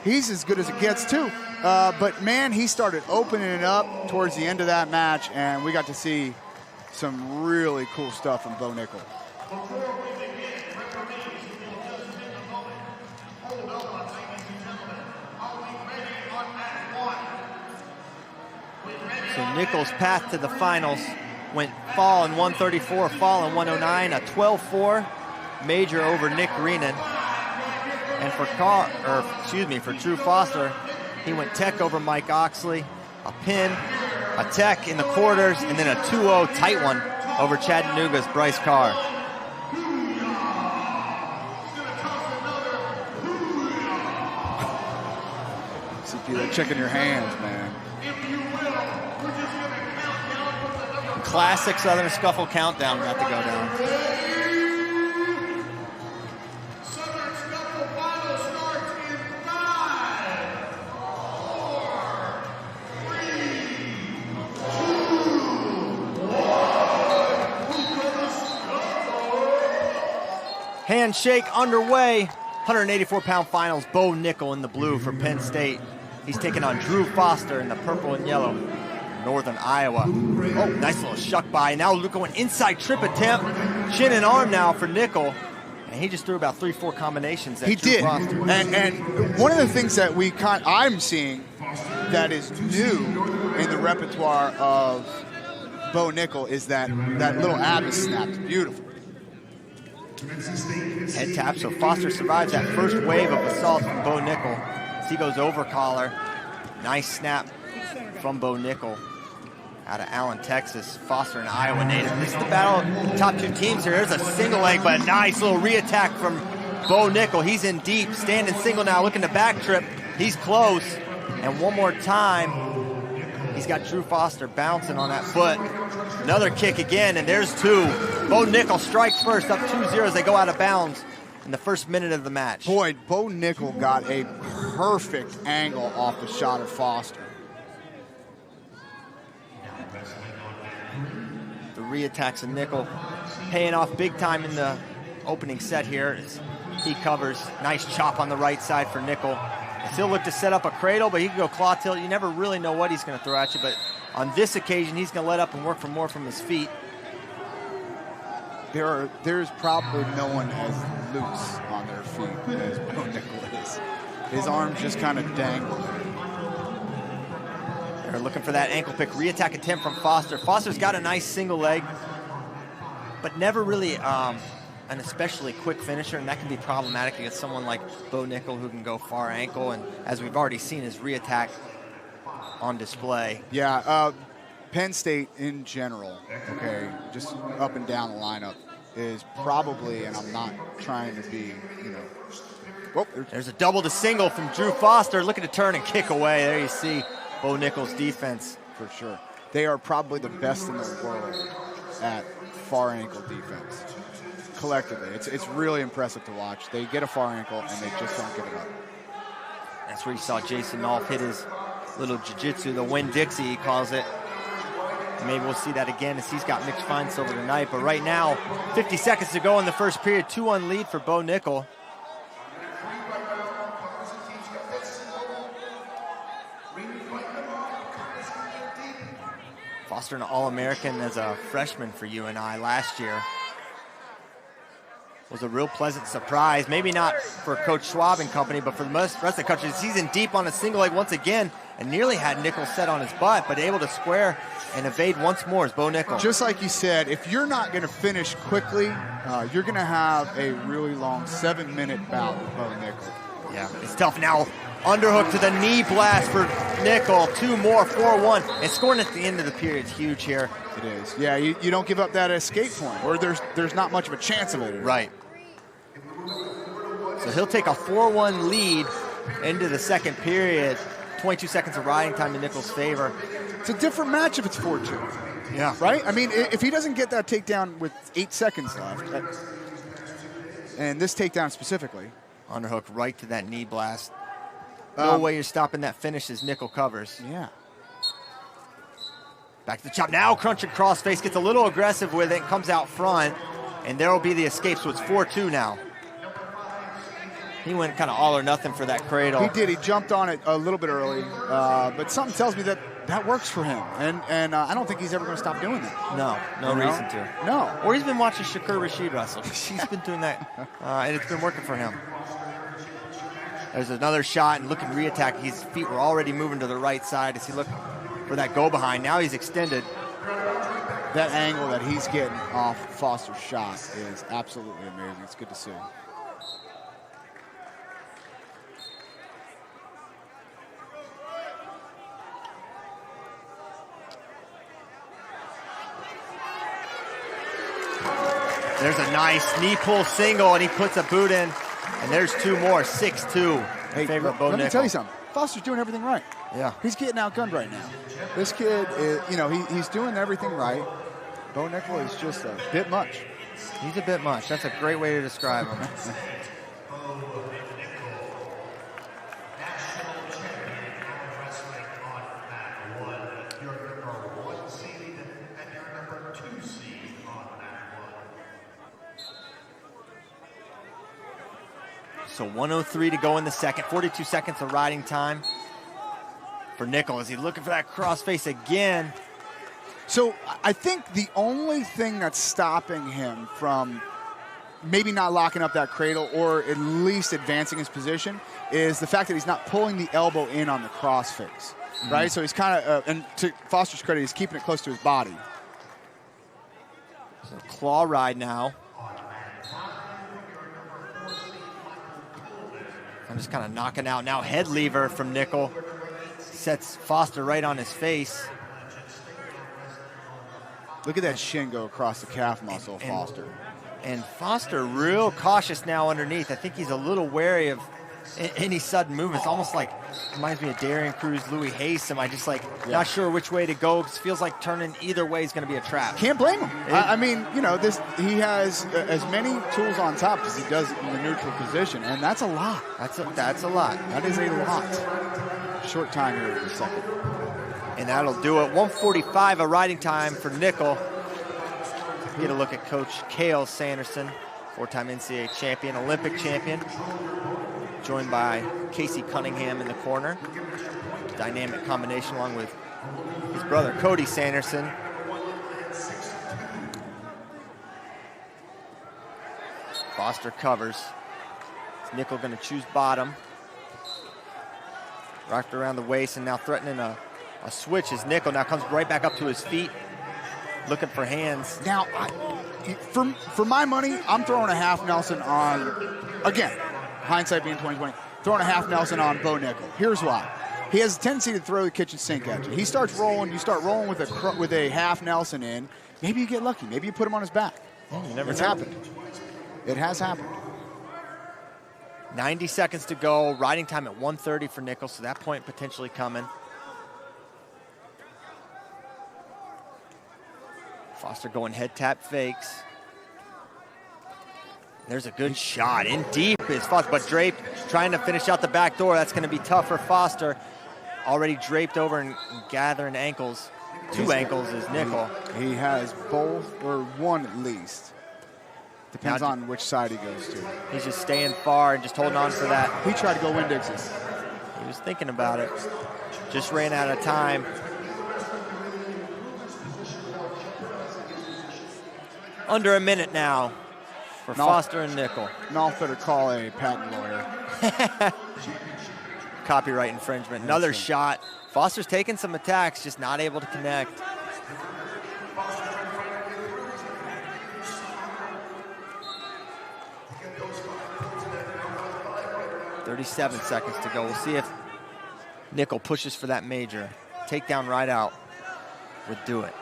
He's as good as it gets too. But man, he started opening it up towards the end of that match, and we got to see some really cool stuff from Bo Nickal. So Nickal's path to the finals went fall in 134, fall in 109, a 12-4 major over Nick Reenan. And for Drew Foster, he went tech over Mike Oxley, a pin, a tech in the quarters, and then a 2-0 tight one over Chattanooga's Bryce Carr. CP, they're checking your hands, man. Classic Southern Scuffle countdown got to go down. Southern Scuffle final starts in 5, 4, 3, 2, 1. Handshake underway. 184-pound finals. Bo Nickal in the blue for Penn State. He's taking on Drew Foster in the purple and yellow. Northern Iowa. Oh, nice little shuck by. Now Luke going inside trip attempt. Chin and arm now for Nickal. And he just threw about 3-4 combinations at Drew Foster. And one of the things that I'm seeing that is new in the repertoire of Bo Nickal is that little ab snap. It's beautiful. Head tap, so Foster survives that first wave of assault from Bo Nickal. As he goes over collar. Nice snap from Bo Nickal out of Allen, Texas. Foster, an Iowa native. This is the battle of the top two teams here. There's a single leg, but a nice little re-attack from Bo Nickal. He's in deep, standing single now, looking to back trip. He's close, and one more time, he's got Drew Foster bouncing on that foot. Another kick again, and there's two. Bo Nickal strikes first, up 2-0 as they go out of bounds in the first minute of the match. Boy, Bo Nickal got a perfect angle off the shot of Foster. The re-attacks of Nickal paying off big time in the opening set here as he covers. Nice chop on the right side for Nickal. He'll look to set up a cradle, but he can go claw tilt. You never really know what he's going to throw at you, but on this occasion, he's going to let up and work for more from his feet. There's probably no one as loose on their feet as Bo Nickal is. His arms just kind of dangle. They're looking for that ankle pick. Re-attack attempt from Foster. Foster's got a nice single leg, but never really an especially quick finisher, and that can be problematic against someone like Bo Nickal who can go far ankle, and as we've already seen, his re-attack on display. Yeah, Penn State in general, okay, just up and down the lineup is probably, and I'm not trying to be, There's a double to single from Drew Foster, looking to turn and kick away. There you see Bo Nickal's defense. For sure. They are probably the best in the world at far ankle defense. Collectively, it's really impressive to watch. They get a far ankle and they just don't give it up. That's where you saw Jason Nolf hit his little jiu-jitsu, the Winn-Dixie he calls it. Maybe we'll see that again as he's got Mitch Feinst over tonight. But right now, 50 seconds to go in the first period, 2-1 lead for Bo Nickal. Foster, an All-American as a freshman for UNI last year. Was a real pleasant surprise. Maybe not for Coach Schwab and company, but for the rest of the country. He's in deep on a single leg once again and nearly had Nickal set on his butt, but able to square and evade once more is Bo Nickal. Just like you said, if you're not going to finish quickly, you're going to have a really long 7-minute bout with Bo Nickal. Yeah, it's tough now. Underhook to the knee blast for Nickal. Two more, 4-1. And scoring at the end of the period is huge here. It is. Yeah, you don't give up that escape point, or there's not much of a chance of it. Right. So he'll take a 4-1 lead into the second period. 22 seconds of riding time in Nickal's favor. It's a different match if it's 4-2. Yeah. Right? I mean, if he doesn't get that takedown with 8 seconds left, and this takedown specifically. Underhook right to that knee blast. No way you're stopping that finish as Nickal covers. Yeah. Back to the chop. Now crunching crossface. Gets a little aggressive with it. Comes out front. And there will be the escape. So it's 4-2 now. He went kind of all or nothing for that cradle. He did. He jumped on it a little bit early, but something tells me that works for him, and I don't think he's ever going to stop doing that. No reason to. No. Or he's been watching Shakur Rashid wrestle. He's been doing that, and it's been working for him. There's another shot, and looking re-attack. His feet were already moving to the right side as he looked for that go-behind. Now he's extended. That angle that he's getting off Foster's shot is absolutely amazing. It's good to see. There's a nice knee pull single, and he puts a boot in. And there's two more, 6-2 in favor of Bo Nickal. Let me tell you something. Foster's doing everything right. Yeah. He's getting outgunned right now. This kid, is, he's doing everything right. Bo Nickal is just a bit much. He's a bit much. That's a great way to describe him. So 1:03 to go in the second. 42 seconds of riding time for Nickal. Is he looking for that crossface again? So I think the only thing that's stopping him from maybe not locking up that cradle or at least advancing his position is the fact that he's not pulling the elbow in on the crossface, right? So he's kind of, and to Foster's credit, he's keeping it close to his body. So claw ride now. I'm just kind of knocking out now. Head lever from Nickal. Sets Foster right on his face. Look at that shin go across the calf muscle of Foster. And Foster real cautious now underneath. I think he's a little wary of any sudden movements. Almost like, reminds me of Darian Cruz, Louis Haysom. I just not sure which way to go. It feels like turning either way is going to be a trap. Can't blame him. I mean, he has as many tools on top as he does in the neutral position, and that's a lot. That's a lot. That is a lot. Short time here in the second. And that'll do it. 1:45 of riding time for Nickal. Get a look at Coach Cale Sanderson, four-time NCAA champion, Olympic champion, joined by Casey Cunningham in the corner. Dynamic combination along with his brother Cody Sanderson. Foster covers. Is Nickal going to choose bottom? Wrapped around the waist and now threatening a switch as Nickal now comes right back up to his feet, looking for hands. Now, for my money, I'm throwing a half Nelson on, again, hindsight being 2020, throwing a half Nelson on Bo Nickal. Here's why. He has a tendency to throw the kitchen sink at you. He starts rolling, you start rolling with a half Nelson in, maybe you get lucky. Maybe you put him on his back. It's happened. It has happened. 90 seconds to go, riding time at 1:30 for Nickal, so that point potentially coming. Foster going head tap fakes. There's a good shot. In deep is Foster, but draped, trying to finish out the back door. That's going to be tough for Foster. Already draped over and gathering ankles. Two ankles is Nickal. He has both, or one at least. Depends on which side he goes to. He's just staying far and just holding on for that. He tried to go Winn-Dixie. He was thinking about it. Just ran out of time. Under a minute now for Foster and Nickal. Now better call a patent lawyer. Copyright infringement. Another shot. Foster's taking some attacks, just not able to connect. .37 seconds to go. We'll see if Nickal pushes for that major. Takedown right out would do it.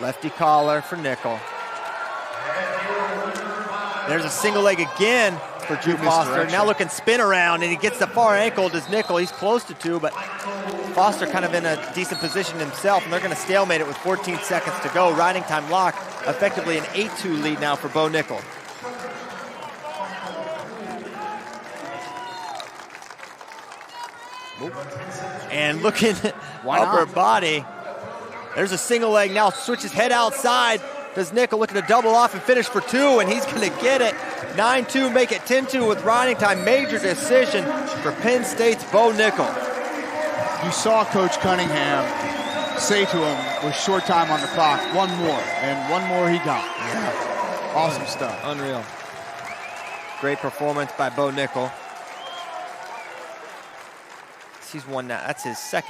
Lefty collar for Nickal. There's a single leg again for Drew Foster. Now looking spin around, and he gets the far ankle. Does Nickal? He's close to two, but Foster kind of in a decent position himself, and they're going to stalemate it with 14 seconds to go. Riding time locked. Effectively an 8-2 lead now for Bo Nickal. And looking upper body. There's a single leg now, switches head outside. does Nickal, looking to double off and finish for 2, and he's going to get it. 9-2, make it 10-2 with riding time. Major decision for Penn State's Bo Nickal. You saw Coach Cunningham say to him with short time on the clock, one more, and one more he got. Yeah. Awesome stuff. Unreal. Great performance by Bo Nickal. He's won that. That's his second.